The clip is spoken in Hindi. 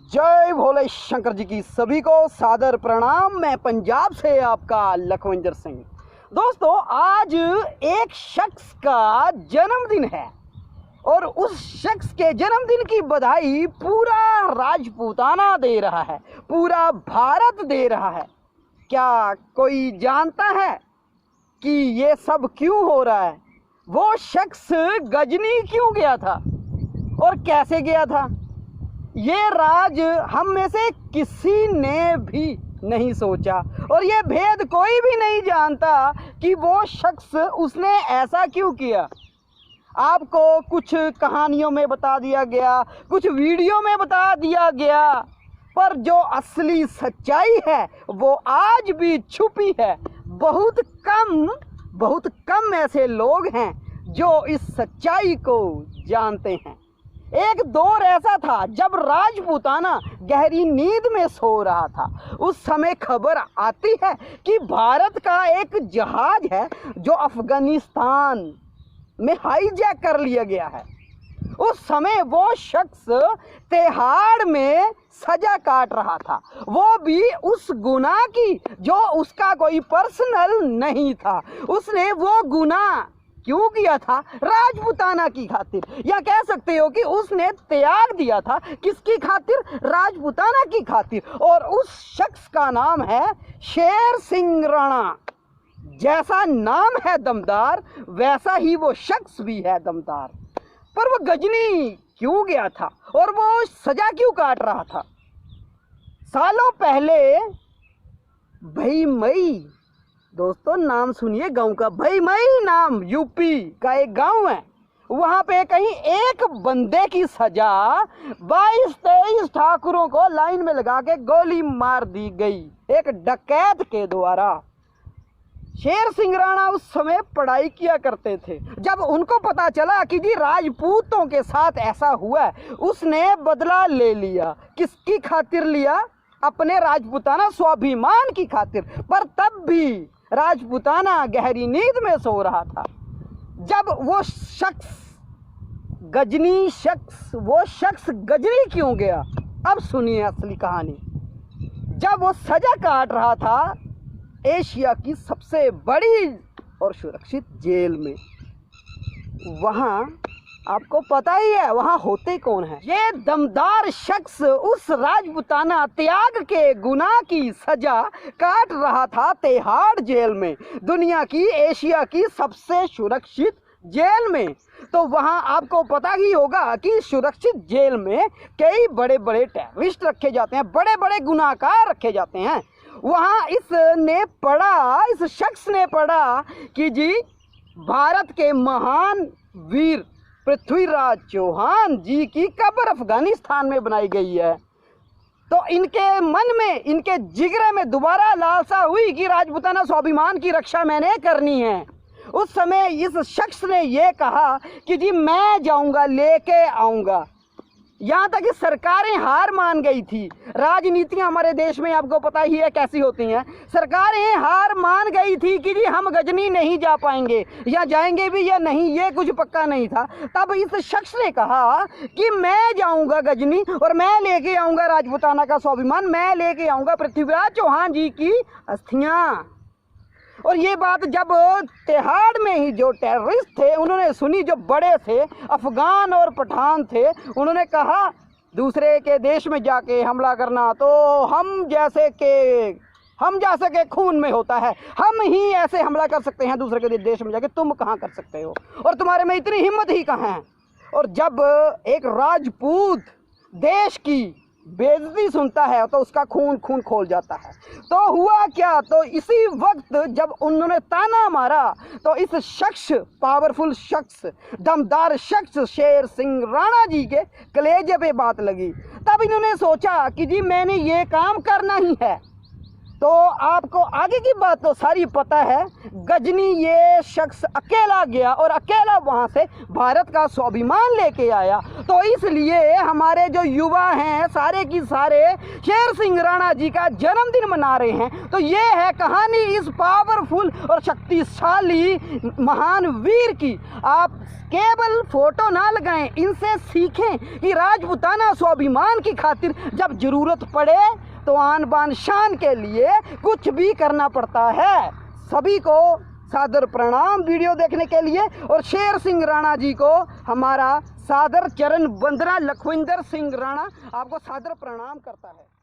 जय भोले शंकर जी की सभी को सादर प्रणाम। मैं पंजाब से आपका लखविंदर सिंह। दोस्तों, आज एक शख्स का जन्मदिन है और उस शख्स के जन्मदिन की बधाई पूरा राजपूताना दे रहा है, पूरा भारत दे रहा है। क्या कोई जानता है कि ये सब क्यों हो रहा है? वो शख्स गजनी क्यों गया था और कैसे गया था? ये राज हम में से किसी ने भी नहीं सोचा और ये भेद कोई भी नहीं जानता कि वो शख्स उसने ऐसा क्यों किया। आपको कुछ कहानियों में बता दिया गया, कुछ वीडियो में बता दिया गया, पर जो असली सच्चाई है वो आज भी छुपी है। बहुत कम ऐसे लोग हैं जो इस सच्चाई को जानते हैं। एक दौर ऐसा था जब राजपूताना गहरी नींद में सो रहा था। उस समय खबर आती है कि भारत का एक जहाज है जो अफगानिस्तान में हाईजैक कर लिया गया है। उस समय वो शख्स तिहाड़ में सजा काट रहा था, वो भी उस गुनाह की जो उसका कोई पर्सनल नहीं था। उसने वो गुनाह क्यों किया था? राजपूताना की खातिर, या कह सकते हो कि उसने त्याग दिया था। किसकी खातिर? राजपूताना की खातिर। और उस शख्स का नाम है शेर सिंह राणा। जैसा नाम है दमदार, वैसा ही वो शख्स भी है दमदार। पर वो गजनी क्यों गया था और वो सजा क्यों काट रहा था? सालों पहले भईमई, दोस्तों नाम सुनिए गांव का, भईमई नाम यूपी का एक गांव है। वहां पे कहीं एक बंदे की सजा 22-23 ठाकुरों को लाइन में लगा के गोली मार दी गई, एक डकैत के द्वारा। शेर सिंह राणा उस समय पढ़ाई किया करते थे। जब उनको पता चला कि जी राजपूतों के साथ ऐसा हुआ है, उसने बदला ले लिया। किसकी खातिर लिया? अपने राजपूताना स्वाभिमान की खातिर। पर तब भी राजपूताना गहरी नींद में सो रहा था। जब वो शख्स गजनी क्यों गया? अब सुनिए असली कहानी। जब वो सजा काट रहा था एशिया की सबसे बड़ी और सुरक्षित जेल में, वहां आपको पता ही है वहां होते कौन है। ये दमदार शख्स उस राजपूताना त्याग के गुनाह की सजा काट रहा था तिहाड़ जेल में, दुनिया की, एशिया की सबसे सुरक्षित जेल में। तो वहां आपको पता ही होगा कि सुरक्षित जेल में कई बड़े बड़े टेररिस्ट रखे जाते हैं, बड़े बड़े गुनाहगार रखे जाते हैं। वहां इस शख्स ने पढ़ा कि जी भारत के महान वीर पृथ्वीराज चौहान जी की कब्र अफगानिस्तान में बनाई गई है। तो इनके मन में, इनके जिगरे में दोबारा लालसा हुई कि राजपूताना स्वाभिमान की रक्षा मैंने करनी है। उस समय इस शख्स ने यह कहा कि जी मैं जाऊंगा, लेके आऊंगा। यहाँ तक कि सरकारें हार मान गई थी। राजनीतियाँ हमारे देश में आपको पता ही है कैसी होती हैं। सरकारें हार मान गई थी कि जी हम गजनी नहीं जा पाएंगे, या जाएंगे भी या नहीं ये कुछ पक्का नहीं था। तब इस शख्स ने कहा कि मैं जाऊंगा गजनी और मैं लेके आऊंगा राजपूताना का स्वाभिमान, मैं लेके आऊंगा पृथ्वीराज चौहान जी की अस्थियां। और ये बात जब तिहाड़ में ही जो टेररिस्ट थे उन्होंने सुनी, जो बड़े थे, अफगान और पठान थे, उन्होंने कहा दूसरे के देश में जाके हमला करना तो हम जैसे के खून में होता है, हम ही ऐसे हमला कर सकते हैं दूसरे के देश में जाके, तुम कहाँ कर सकते हो और तुम्हारे में इतनी हिम्मत ही कहाँ है। और जब एक राजपूत देश की बेइज्जती सुनता है तो उसका खून खोल जाता है। तो हुआ क्या? तो इसी वक्त जब उन्होंने ताना मारा तो इस शख्स, पावरफुल शख्स, दमदार शख्स शेर सिंह राणा जी के कलेजे पे बात लगी। तब इन्होंने सोचा कि जी मैंने ये काम करना ही है। तो आपको आगे की बात तो सारी पता है। गजनी ये शख्स अकेला गया और अकेला वहाँ से भारत का स्वाभिमान लेके आया। तो इसलिए हमारे जो युवा हैं सारे की सारे शेर सिंह राणा जी का जन्मदिन मना रहे हैं। तो ये है कहानी इस पावरफुल और शक्तिशाली महान वीर की। आप केवल फोटो ना लगाएं, इनसे सीखें कि राजपूताना स्वाभिमान की खातिर जब जरूरत पड़े तो आन बान शान के लिए कुछ भी करना पड़ता है। सभी को सादर प्रणाम वीडियो देखने के लिए, और शेर सिंह राणा जी को हमारा सादर चरण वंदना। लखविंदर सिंह राणा आपको सादर प्रणाम करता है।